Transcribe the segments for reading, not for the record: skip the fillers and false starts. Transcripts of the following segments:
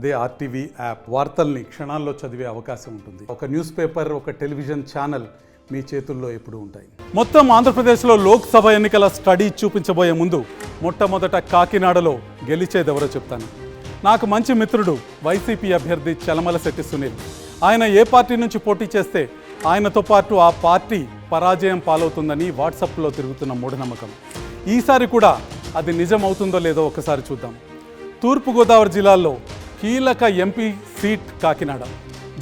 అదే RTV app వార్తల్ని క్షణాల్లో చదివే అవకాశం ఉంటుంది. ఒక న్యూస్ పేపర్, ఒక టెలివిజన్ ఛానల్ మీ చేతుల్లో ఎప్పుడూ ఉంటాయి. మొత్తం ఆంధ్రప్రదేశ్లో లోక్సభ ఎన్నికల స్టడీ చూపించబోయే ముందు మొట్టమొదట కాకినాడలో గెలిచేదెవరో చెప్తాను. నాకు మంచి మిత్రుడు వైసీపీ అభ్యర్థి చలమలశెట్టి సునీల్. ఆయన ఏ పార్టీ నుంచి పోటీ చేస్తే ఆయనతో పాటు ఆ పార్టీ పరాజయం పాలవుతుందని వాట్సాప్లో తిరుగుతున్న మూఢనమ్మకం. ఈసారి కూడా అది నిజం అవుతుందో లేదో ఒకసారి చూద్దాం. తూర్పుగోదావరి జిల్లాలో కీలక ఎంపీ సీట్ కాకినాడ.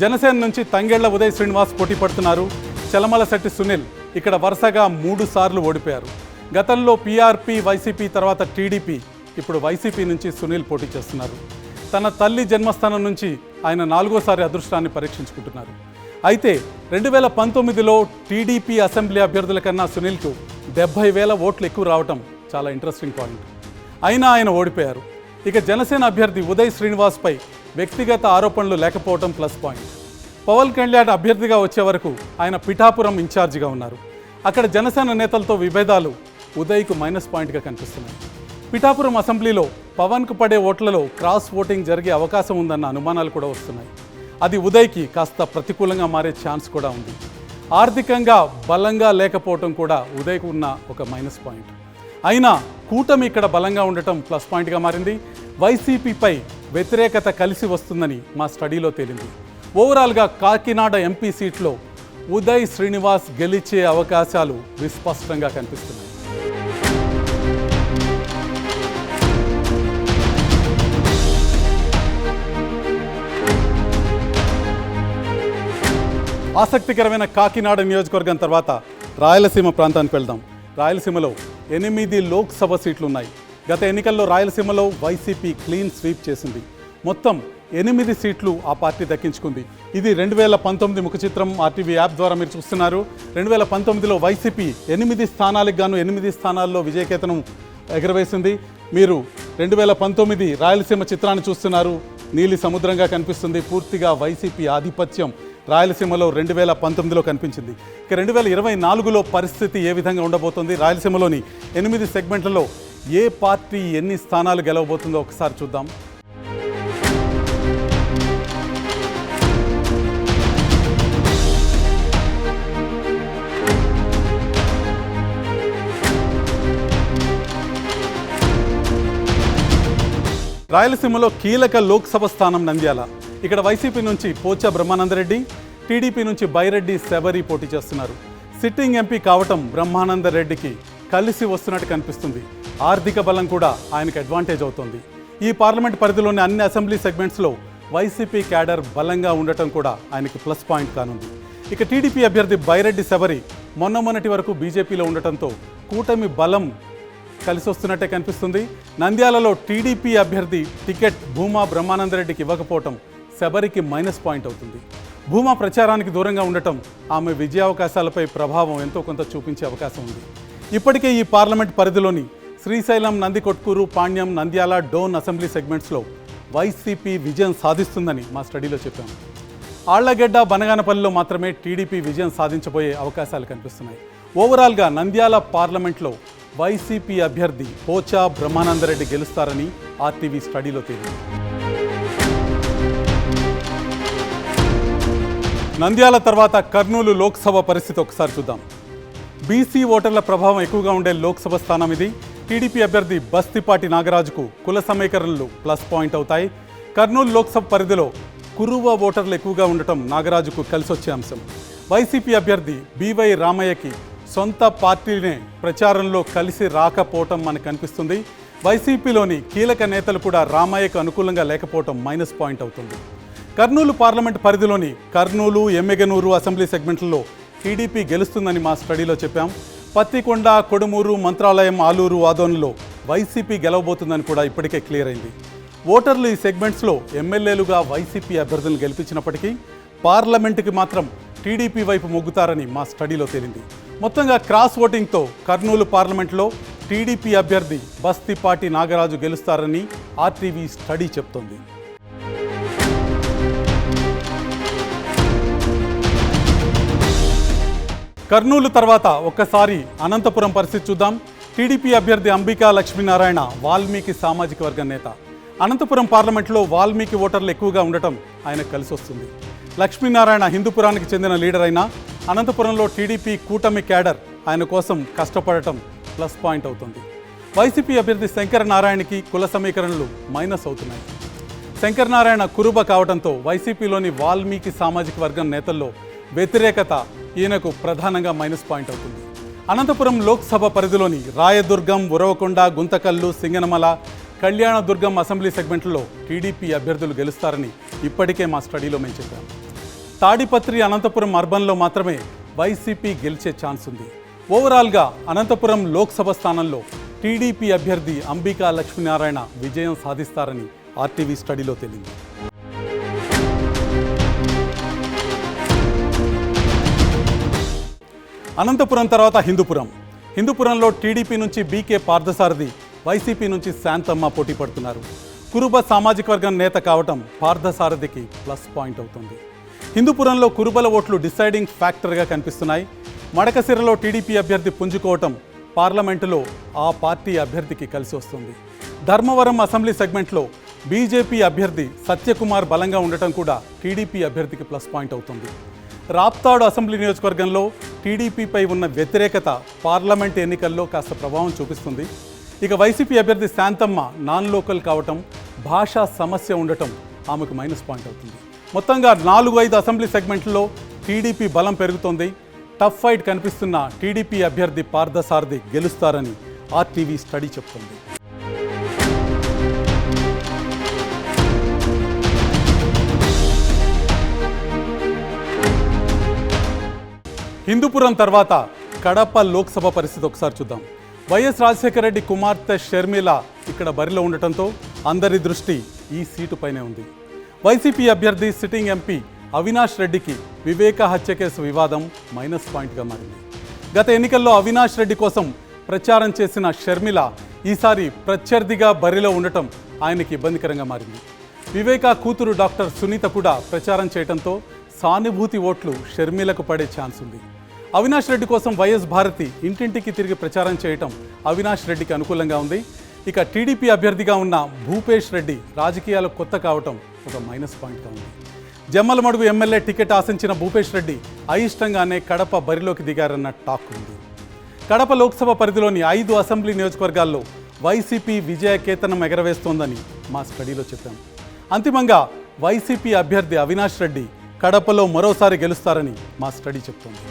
జనసేన నుంచి తంగెళ్ల ఉదయ్ శ్రీనివాస్ పోటీ పడుతున్నారు. చలమలశెట్టి సునీల్ ఇక్కడ వరుసగా 3 సార్లు ఓడిపోయారు. గతంలో పీఆర్పీ, వైసీపీ తర్వాత టీడీపీ, ఇప్పుడు వైసీపీ నుంచి సునీల్ పోటీ చేస్తున్నారు. తన తల్లి జన్మస్థానం నుంచి ఆయన 4వసారి అదృష్టాన్ని పరీక్షించుకుంటున్నారు. అయితే 2019లో టీడీపీ అసెంబ్లీ అభ్యర్థుల కన్నా సునీల్కు 70,000 ఓట్లు ఎక్కువ రావటం చాలా ఇంట్రెస్టింగ్ పాయింట్. అయినా ఆయన ఓడిపోయారు. ఇక జనసేన అభ్యర్థి ఉదయ్ శ్రీనివాస్పై వ్యక్తిగత ఆరోపణలు లేకపోవడం ప్లస్ పాయింట్. పవన్ కళ్యాణ్ అభ్యర్థిగా వచ్చే వరకు ఆయన పిఠాపురం ఇన్ఛార్జిగా ఉన్నారు. అక్కడ జనసేన నేతలతో విభేదాలు ఉదయ్కు మైనస్ పాయింట్గా కనిపిస్తున్నాయి. పిఠాపురం అసెంబ్లీలో పవన్కు పడే ఓట్లలో క్రాస్ ఓటింగ్ జరిగే అవకాశం ఉందన్న అనుమానాలు కూడా వస్తున్నాయి. అది ఉదయ్కి కాస్త ప్రతికూలంగా మారే ఛాన్స్ కూడా ఉంది. ఆర్థికంగా బలంగా లేకపోవటం కూడా ఉదయ్కు ఉన్న ఒక మైనస్ పాయింట్. అయినా కూటమి ఇక్కడ బలంగా ఉండటం ప్లస్ పాయింట్గా మారింది. వైసీపీపై వ్యతిరేకత కలిసి వస్తుందని మా స్టడీలో తేలింది. ఓవరాల్గా కాకినాడ ఎంపీ సీట్లో ఉదయ్ శ్రీనివాస్ గెలిచే అవకాశాలు విస్పష్టంగా కనిపిస్తున్నాయి. ఆసక్తికరమైన కాకినాడ నియోజకవర్గం తర్వాత రాయలసీమ ప్రాంతానికి వెళ్దాం. రాయలసీమలో 8 లోక్సభ సీట్లు ఉన్నాయి. గత ఎన్నికల్లో రాయలసీమలో వైసీపీ క్లీన్ స్వీప్ చేసింది. మొత్తం 8 సీట్లు ఆ పార్టీ దక్కించుకుంది. ఇది 2019 ముఖ చిత్రం ఆర్టీవీ యాప్ ద్వారా మీరు చూస్తున్నారు. 2019లో వైసీపీ 8 స్థానాలకు గాను 8 స్థానాల్లో విజయకేతనం ఎగరవేసింది. మీరు 2019 రాయలసీమ చిత్రాన్ని చూస్తున్నారు. నీలి సముద్రంగా కనిపిస్తుంది. పూర్తిగా వైసీపీ ఆధిపత్యం రాయలసీమలో 2019లో కనిపించింది. ఇక 2024లో పరిస్థితి ఏ విధంగా ఉండబోతుంది, రాయలసీమలోని 8 సెగ్మెంట్లలో ఏ పార్టీ ఎన్ని స్థానాలు గెలవబోతుందో ఒకసారి చూద్దాం. రాయలసీమలో కీలక లోక్సభ స్థానం నంద్యాల. ఇక్కడ వైసీపీ నుంచి పోచా బ్రహ్మానందరెడ్డి, టీడీపీ నుంచి బైరెడ్డి శబరి పోటీ చేస్తున్నారు. సిట్టింగ్ ఎంపీ కావటం బ్రహ్మానందరెడ్డికి కలిసి వస్తున్నట్టు కనిపిస్తుంది. ఆర్థిక బలం కూడా ఆయనకు అడ్వాంటేజ్ అవుతుంది. ఈ పార్లమెంట్ పరిధిలోని అన్ని అసెంబ్లీ సెగ్మెంట్స్లో వైసీపీ క్యాడర్ బలంగా ఉండటం కూడా ఆయనకి ప్లస్ పాయింట్ కానుంది. ఇక టీడీపీ అభ్యర్థి బైరెడ్డి శబరి మొన్నటి వరకు బీజేపీలో ఉండటంతో కూటమి బలం కలిసి వస్తున్నట్టే కనిపిస్తుంది. నంద్యాలలో టీడీపీ అభ్యర్థి టికెట్ భూమా బ్రహ్మానందరెడ్డికి ఇవ్వకపోవటం శబరికి మైనస్ పాయింట్ అవుతుంది. భూమా ప్రచారానికి దూరంగా ఉండటం ఆమె విజయావకాశాలపై ప్రభావం ఎంతో కొంత చూపించే అవకాశం ఉంది. ఇప్పటికే ఈ పార్లమెంట్ పరిధిలోని శ్రీశైలం, నందికొట్కూరు, పాణ్యం, నంద్యాల, డోన్ అసెంబ్లీ సెగ్మెంట్స్లో వైసీపీ విజయం సాధిస్తుందని మా స్టడీలో చెప్పాము. ఆళ్లగడ్డ, బనగానపల్లిలో మాత్రమే టీడీపీ విజయం సాధించబోయే అవకాశాలు కనిపిస్తున్నాయి. ఓవరాల్గా నంద్యాల పార్లమెంట్లో వైసీపీ అభ్యర్థి పోచా బ్రహ్మానందరెడ్డి గెలుస్తారని ఆర్టీవీ స్టడీలో తేలింది. నంద్యాల తర్వాత కర్నూలు లోక్సభ పరిస్థితి ఒకసారి చూద్దాం. బీసీ ఓటర్ల ప్రభావం ఎక్కువగా ఉండే లోక్సభ స్థానం ఇది. టీడీపీ అభ్యర్థి బస్తిపాటి నాగరాజుకు కుల సమీకరణలు ప్లస్ పాయింట్ అవుతాయి. కర్నూలు లోక్సభ పరిధిలో కురువ ఓటర్లు ఎక్కువగా ఉండటం నాగరాజుకు కలిసొచ్చే అంశం. వైసీపీ అభ్యర్థి బీవై రామయ్యకి సొంత పార్టీనే ప్రచారంలో కలిసి రాకపోవటం మనకు కనిపిస్తుంది. వైసీపీలోని కీలక నేతలు కూడా రామయ్యకు అనుకూలంగా లేకపోవటం మైనస్ పాయింట్ అవుతుంది. కర్నూలు పార్లమెంట్ పరిధిలోని కర్నూలు, ఎమ్మెగనూరు అసెంబ్లీ సెగ్మెంట్లలో టీడీపీ గెలుస్తుందని మా స్టడీలో చెప్పాం. పత్తికొండ, కొడుమూరు, మంత్రాలయం, ఆలూరు, ఆదోన్లో వైసీపీ గెలవబోతుందని కూడా ఇప్పటికే క్లియర్ అయింది. ఓటర్లు ఈ సెగ్మెంట్స్లో ఎమ్మెల్యేలుగా వైసీపీ అభ్యర్థులను గెలిపించినప్పటికీ పార్లమెంటుకి మాత్రం టీడీపీ వైపు మొగ్గుతారని మా స్టడీలో తేలింది. మొత్తంగా క్రాస్ ఓటింగ్తో కర్నూలు పార్లమెంట్లో టీడీపీ అభ్యర్థి బస్తిపాటి నాగరాజు గెలుస్తారని ఆర్టీవీ స్టడీ చెప్తోంది. కర్నూలు తర్వాత ఒక్కసారి అనంతపురం పరిస్థితి చూద్దాం. టీడీపీ అభ్యర్థి అంబికా లక్ష్మీనారాయణ వాల్మీకి సామాజిక వర్గ నేత. అనంతపురం పార్లమెంట్లో వాల్మీకి ఓటర్లు ఎక్కువగా ఉండటం ఆయనకు కలిసి వస్తుంది. లక్ష్మీనారాయణ హిందూపురానికి చెందిన లీడర్ అయినా అనంతపురంలో టీడీపీ కూటమి క్యాడర్ ఆయన కోసం కష్టపడటం ప్లస్ పాయింట్ అవుతుంది. వైసీపీ అభ్యర్థి శంకర్ నారాయణకి కుల సమీకరణలు మైనస్ అవుతున్నాయి. శంకర్ నారాయణ కురుబ కావడంతో వైసీపీలోని వాల్మీకి సామాజిక వర్గం నేతల్లో వ్యతిరేకత ఈయనకు ప్రధానంగా మైనస్ పాయింట్ అవుతుంది. అనంతపురం లోక్సభ పరిధిలోని రాయదుర్గం, ఉరవకొండ, గుంతకల్లు, సింగనమల, కళ్యాణదుర్గం అసెంబ్లీ సెగ్మెంట్లో టీడీపీ అభ్యర్థులు గెలుస్తారని ఇప్పటికే మా స్టడీలో మేము చెప్పాము. తాడిపత్రి, అనంతపురం అర్బన్లో మాత్రమే వైసీపీ గెలిచే ఛాన్స్ ఉంది. ఓవరాల్గా అనంతపురం లోక్సభ స్థానంలో టీడీపీ అభ్యర్థి అంబికా లక్ష్మీనారాయణ విజయం సాధిస్తారని ఆర్టీవీ స్టడీలో తేలింది. అనంతపురం తర్వాత హిందూపురంలో టీడీపీ నుంచి బీకే పార్థసారథి, వైసీపీ నుంచి శాంతమ్మ పోటీ పడుతున్నారు. కురుబ సామాజిక వర్గం నేత కావటం పార్థసారథికి ప్లస్ పాయింట్ అవుతుంది. హిందూపురంలో కురుబల ఓట్లు డిసైడింగ్ ఫ్యాక్టర్గా కనిపిస్తున్నాయి. మడకసిరలో టీడీపీ అభ్యర్థి పుంజుకోవటం పార్లమెంటులో ఆ పార్టీ అభ్యర్థికి కలిసి వస్తుంది. ధర్మవరం అసెంబ్లీ సెగ్మెంట్లో బీజేపీ అభ్యర్థి సత్యకుమార్ బలంగా ఉండటం కూడా టీడీపీ అభ్యర్థికి ప్లస్ పాయింట్ అవుతుంది. రాప్తాడు అసెంబ్లీ నియోజకవర్గంలో టీడీపీపై ఉన్న వ్యతిరేకత పార్లమెంట్ ఎన్నికల్లో కాస్త ప్రభావం చూపిస్తుంది. ఇక వైసీపీ అభ్యర్థి శాంతమ్మ నాన్ లోకల్ కావటం, భాషా సమస్య ఉండటం ఆమెకు మైనస్ పాయింట్ అవుతుంది. మొత్తంగా 4-5 అసెంబ్లీ సెగ్మెంట్లో టీడీపీ బలం పెరుగుతోంది. టఫ్ ఫైట్ కనిపిస్తున్న టీడీపీ అభ్యర్థి పార్థసారథి గెలుస్తారని ఆర్టీవీ స్టడీ చెప్తుంది. హిందూపురం తర్వాత కడప లోక్సభ పరిస్థితి ఒకసారి చూద్దాం. వైఎస్ రాజశేఖర రెడ్డి కుమార్తె షర్మిల ఇక్కడ బరిలో ఉండటంతో అందరి దృష్టి ఈ సీటుపైనే ఉంది. వైసీపీ అభ్యర్థి సిట్టింగ్ ఎంపీ అవినాష్ రెడ్డికి వివేక హత్య కేసు వివాదం మైనస్ పాయింట్గా మారింది. గత ఎన్నికల్లో అవినాష్ రెడ్డి కోసం ప్రచారం చేసిన షర్మిల ఈసారి ప్రత్యర్థిగా బరిలో ఉండటం ఆయనకి ఇబ్బందికరంగా మారింది. వివేక కూతురు డాక్టర్ సునీత కూడా ప్రచారం చేయడంతో సానుభూతి ఓట్లు షర్మిలకు పడే ఛాన్స్ ఉంది. అవినాష్ రెడ్డి కోసం వైఎస్ భారతి ఇంటింటికి తిరిగి ప్రచారం చేయటం అవినాష్ రెడ్డికి అనుకూలంగా ఉంది. ఇక టీడీపీ అభ్యర్థిగా ఉన్న భూపేష్ రెడ్డి రాజకీయాలు కొత్త కావటం ఒక మైనస్ పాయింట్గా ఉంది. జమ్మలమడుగు ఎమ్మెల్యే టికెట్ ఆశించిన భూపేష్ రెడ్డి అయిష్టంగానే కడప బరిలోకి దిగారన్న టాక్ ఉంది. కడప లోక్సభ పరిధిలోని 5 అసెంబ్లీ నియోజకవర్గాల్లో వైసీపీ విజయకేతనం ఎగరవేస్తోందని మా స్టడీలో చెప్పాం. అంతిమంగా వైసీపీ అభ్యర్థి అవినాష్ రెడ్డి కడపలో మరోసారి గెలుస్తారని మా స్టడీ చెప్తోంది.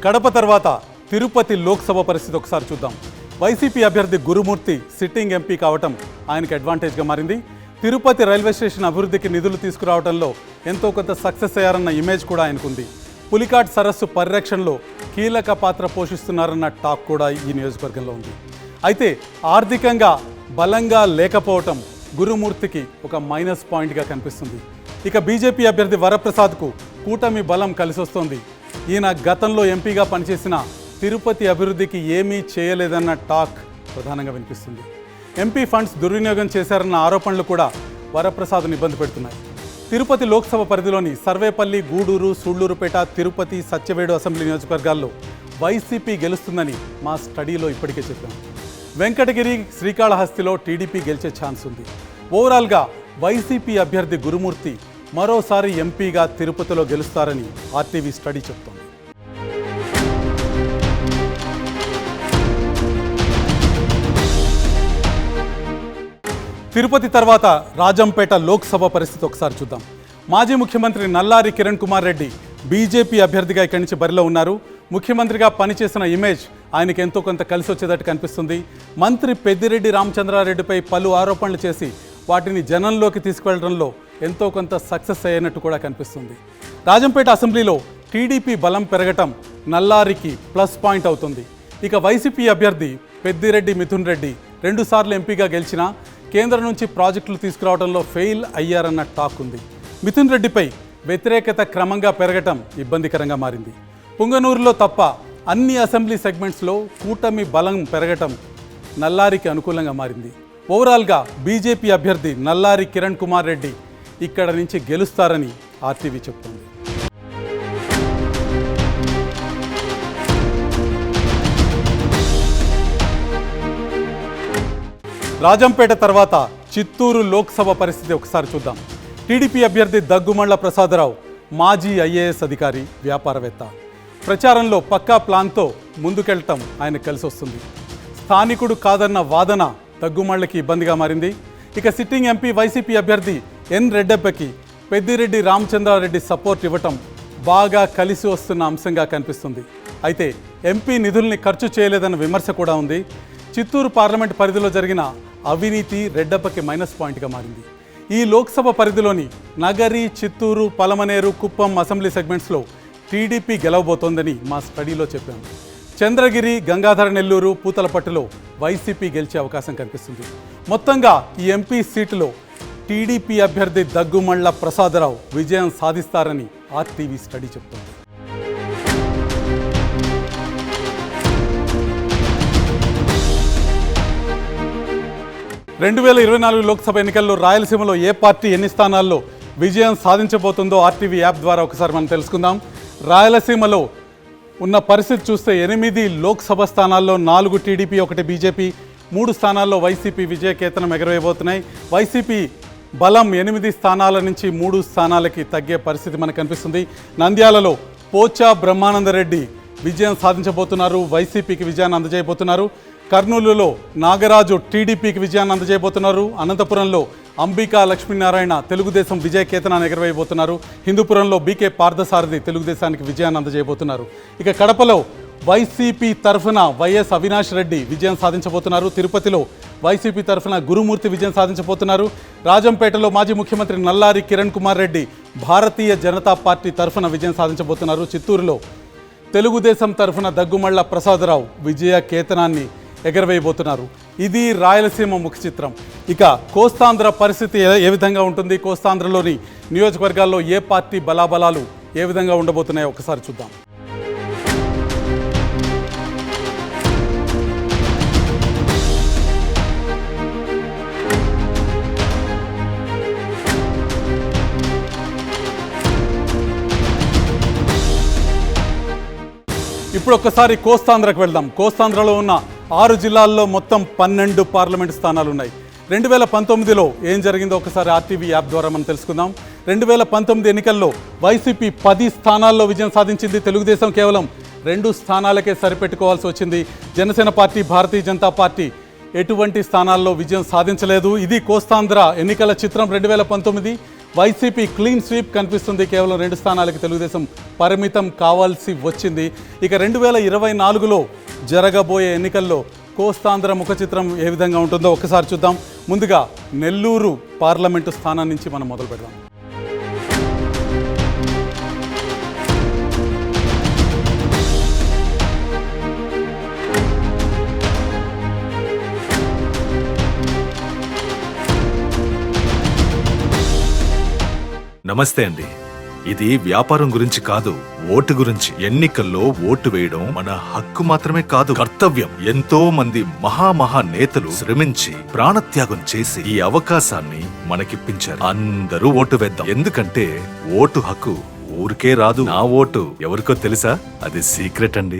కడప తర్వాత తిరుపతి లోక్సభ పరిస్థితి ఒకసారి చూద్దాం. వైసీపీ అభ్యర్థి గురుమూర్తి సిట్టింగ్ ఎంపీ కావటం ఆయనకు అడ్వాంటేజ్గా మారింది. తిరుపతి రైల్వే స్టేషన్ అభివృద్ధికి నిధులు తీసుకురావడంలో ఎంతో కొంత సక్సెస్ అయ్యారన్న ఇమేజ్ కూడా ఆయనకుంది. పులికాట్ సరస్సు పరిరక్షణలో కీలక పాత్ర పోషిస్తున్నారన్న టాక్ కూడా ఈ నియోజకవర్గంలో ఉంది. అయితే ఆర్థికంగా బలంగా లేకపోవటం గురుమూర్తికి ఒక మైనస్ పాయింట్గా కనిపిస్తుంది. ఇక బీజేపీ అభ్యర్థి వరప్రసాద్కు కూటమి బలం కలిసొస్తోంది. ఈయన గతంలో ఎంపీగా పనిచేసిన తిరుపతి అభివృద్ధికి ఏమీ చేయలేదన్న టాక్ ప్రధానంగా వినిపిస్తుంది. ఎంపీ ఫండ్స్ దుర్వినియోగం చేశారన్న ఆరోపణలు కూడా వరప్రసాద్ను ఇబ్బంది పెడుతున్నాయి. తిరుపతి లోక్సభ పరిధిలోని సర్వేపల్లి, గూడూరు, సూళ్లూరుపేట, తిరుపతి, సత్యవేడు అసెంబ్లీ నియోజకవర్గాల్లో వైసీపీ గెలుస్తుందని మా స్టడీలో ఇప్పటికే చెప్పాం. వెంకటగిరి, శ్రీకాళహస్తిలో టీడీపీ గెలిచే ఛాన్స్ ఉంది. ఓవరాల్గా వైసీపీ అభ్యర్థి గురుమూర్తి మరోసారి ఎంపీగా తిరుపతిలో గెలుస్తారని ఆర్టీవీ స్టడీ చెప్తోంది. తిరుపతి తర్వాత రాజంపేట లోక్సభ పరిస్థితి ఒకసారి చూద్దాం. మాజీ ముఖ్యమంత్రి నల్లారి కిరణ్ కుమార్ రెడ్డి బీజేపీ అభ్యర్థిగా ఇక్కడి నుంచి బరిలో ఉన్నారు. ముఖ్యమంత్రిగా పనిచేసిన ఇమేజ్ ఆయనకు ఎంతో కొంత కలిసి వచ్చేటట్టు కనిపిస్తుంది. మంత్రి పెద్దిరెడ్డి రామచంద్రారెడ్డిపై పలు ఆరోపణలు చేసి వాటిని జనంలోకి తీసుకువెళ్లడంలో ఎంతో కొంత సక్సెస్ అయ్యేనట్టు కూడా కనిపిస్తుంది. రాజంపేట అసెంబ్లీలో టీడీపీ బలం పెరగటం నల్లారికి ప్లస్ పాయింట్ అవుతుంది. ఇక వైసీపీ అభ్యర్థి పెద్దిరెడ్డి మిథున్ రెడ్డి 2 సార్లు ఎంపీగా గెలిచినా కేంద్రం నుంచి ప్రాజెక్టులు తీసుకురావడంలో ఫెయిల్ అయ్యారన్న టాక్ ఉంది. మిథున్ రెడ్డిపై వ్యతిరేకత క్రమంగా పెరగటం ఇబ్బందికరంగా మారింది. పుంగనూరులో తప్ప అన్ని అసెంబ్లీ సెగ్మెంట్స్లో కూటమి బలం పెరగటం నల్లారికి అనుకూలంగా మారింది. ఓవరాల్గా బీజేపీ అభ్యర్థి నల్లారి కిరణ్ కుమార్ రెడ్డి ఇక్కడ నుంచి గెలుస్తారని ఆర్టీవీ చెప్తోంది. రాజంపేట తర్వాత చిత్తూరు లోక్సభ పరిస్థితి ఒకసారి చూద్దాం. టీడీపీ అభ్యర్థి దగ్గుమళ్ల ప్రసాదరావు మాజీ ఐఏఎస్ అధికారి, వ్యాపారవేత్త. ప్రచారంలో పక్కా ప్లాన్తో ముందుకెళ్లటం ఆయన కలిసి వస్తుంది. స్థానికుడు కాదన్న వాదన దగ్గుమళ్ళకి ఇబ్బందిగా మారింది. ఇక సిట్టింగ్ ఎంపీ వైసీపీ అభ్యర్థి ఎన్ రెడ్డప్పకి పెద్దిరెడ్డి రామచంద్రారెడ్డి సపోర్ట్ ఇవ్వటం బాగా కలిసి వస్తున్న అంశంగా కనిపిస్తుంది. అయితే ఎంపీ నిధుల్ని ఖర్చు చేయలేదన్న విమర్శ కూడా ఉంది. చిత్తూరు పార్లమెంట్ పరిధిలో జరిగిన అవినీతి రెడ్డప్పకి మైనస్ పాయింట్గా మారింది. ఈ లోక్సభ పరిధిలోని నగరి, చిత్తూరు, పలమనేరు, కుప్పం అసెంబ్లీ సెగ్మెంట్స్లో టీడీపీ గెలవబోతోందని మా స్టడీలో చెప్పాము. చంద్రగిరి, గంగాధర నెల్లూరు, పూతలపట్టులో వైసీపీ గెలిచే అవకాశం కనిపిస్తుంది. మొత్తంగా ఈ ఎంపీ సీటులో టీడీపీ అభ్యర్థి దగ్గుమళ్ల ప్రసాదరావు విజయం సాధిస్తారని ఆర్టీవీ స్టడీ చెప్తోంది. రెండు 2024 లోక్సభ ఎన్నికల్లో రాయలసీమలో ఏ పార్టీ ఎన్ని స్థానాల్లో విజయం సాధించబోతుందో ఆర్టీవీ యాప్ ద్వారా ఒకసారి మనం తెలుసుకుందాం. రాయలసీమలో ఉన్న పరిస్థితి చూస్తే 8 లోక్సభ స్థానాల్లో 4 టీడీపీ, 1 బీజేపీ, 3 స్థానాల్లో వైసీపీ విజయకేతనం ఎగరవేయబోతున్నాయి. వైసీపీ బలం 8 స్థానాల నుంచి 3 స్థానాలకి తగ్గే పరిస్థితి మనకు కనిపిస్తుంది. నంద్యాలలో పోచా బ్రహ్మానందరెడ్డి విజయం సాధించబోతున్నారు, వైసీపీకి విజయాన్ని అందజేయబోతున్నారు. కర్నూలులో నాగరాజు టీడీపీకి విజయాన్ని అందజేయబోతున్నారు. అనంతపురంలో అంబికా లక్ష్మీనారాయణ తెలుగుదేశం విజయకేతనాన్ని ఎగరవేయబోతున్నారు. హిందూపురంలో బీకే పార్థసారథి తెలుగుదేశానికి విజయాన్ని అందజేయబోతున్నారు. ఇక కడపలో వైసీపీ తరఫున వైఎస్ అవినాష్ రెడ్డి విజయం సాధించబోతున్నారు. తిరుపతిలో వైసీపీ తరఫున గురుమూర్తి విజయం సాధించబోతున్నారు. రాజంపేటలో మాజీ ముఖ్యమంత్రి నల్లారి కిరణ్ కుమార్ రెడ్డి భారతీయ జనతా పార్టీ తరఫున విజయం సాధించబోతున్నారు. చిత్తూరులో తెలుగుదేశం తరఫున దగ్గుమళ్ల ప్రసాదరావు విజయ కేతనాన్ని ఎగరవేయబోతున్నారు. ఇది రాయలసీమ ముఖ చిత్రం. ఇక కోస్తాంధ్ర పరిస్థితి ఏ విధంగా ఉంటుంది, కోస్తాంధ్రలోని నియోజకవర్గాల్లో ఏ పార్టీ బలాబలాలు ఏ విధంగా ఉండబోతున్నాయో ఒకసారి చూద్దాం. ఇప్పుడు ఒక్కసారి కోస్తాంధ్రకు వెళ్దాం. కోస్తాంధ్రలో ఉన్న 6 జిల్లాల్లో మొత్తం 12 పార్లమెంటు స్థానాలు ఉన్నాయి. 2019లో ఏం జరిగిందో ఒకసారి ఆర్టీవీ యాప్ ద్వారా మనం తెలుసుకుందాం. 2019 ఎన్నికల్లో వైసీపీ 10 స్థానాల్లో విజయం సాధించింది. తెలుగుదేశం కేవలం 2 స్థానాలకే సరిపెట్టుకోవాల్సి వచ్చింది. జనసేన పార్టీ, భారతీయ జనతా పార్టీ ఎటువంటి స్థానాల్లో విజయం సాధించలేదు. ఇది కోస్తాంధ్ర ఎన్నికల చిత్రం 2019. వైసీపీ క్లీన్ స్వీప్ కనిపిస్తుంది. కేవలం 2 స్థానాలకి తెలుగుదేశం పరిమితం కావాల్సి వచ్చింది. ఇక 2024లో జరగబోయే ఎన్నికల్లో కోస్తాంధ్ర ముఖ చిత్రం ఏ విధంగా ఉంటుందో ఒకసారి చూద్దాం. ముందుగా నెల్లూరు పార్లమెంటు స్థానం నుంచి మనం మొదలు పెడదాం. నమస్తే అండి. ఇది వ్యాపారం గురించి కాదు, ఓటు గురించి. ఎన్నికల్లో ఓటు వేయడం మన హక్కు మాత్రమే కాదు, కర్తవ్యం. ఎంతో మంది మహా నేతలు శ్రమించి ప్రాణత్యాగం చేసి ఈ అవకాశాన్ని మనకిప్పించారు. అందరూ ఓటు వేద్దాం. ఎందుకంటే ఓటు హక్కు ఊరికే రాదు. నా ఓటు ఎవరికో తెలుసా? అది సీక్రెట్ అండి.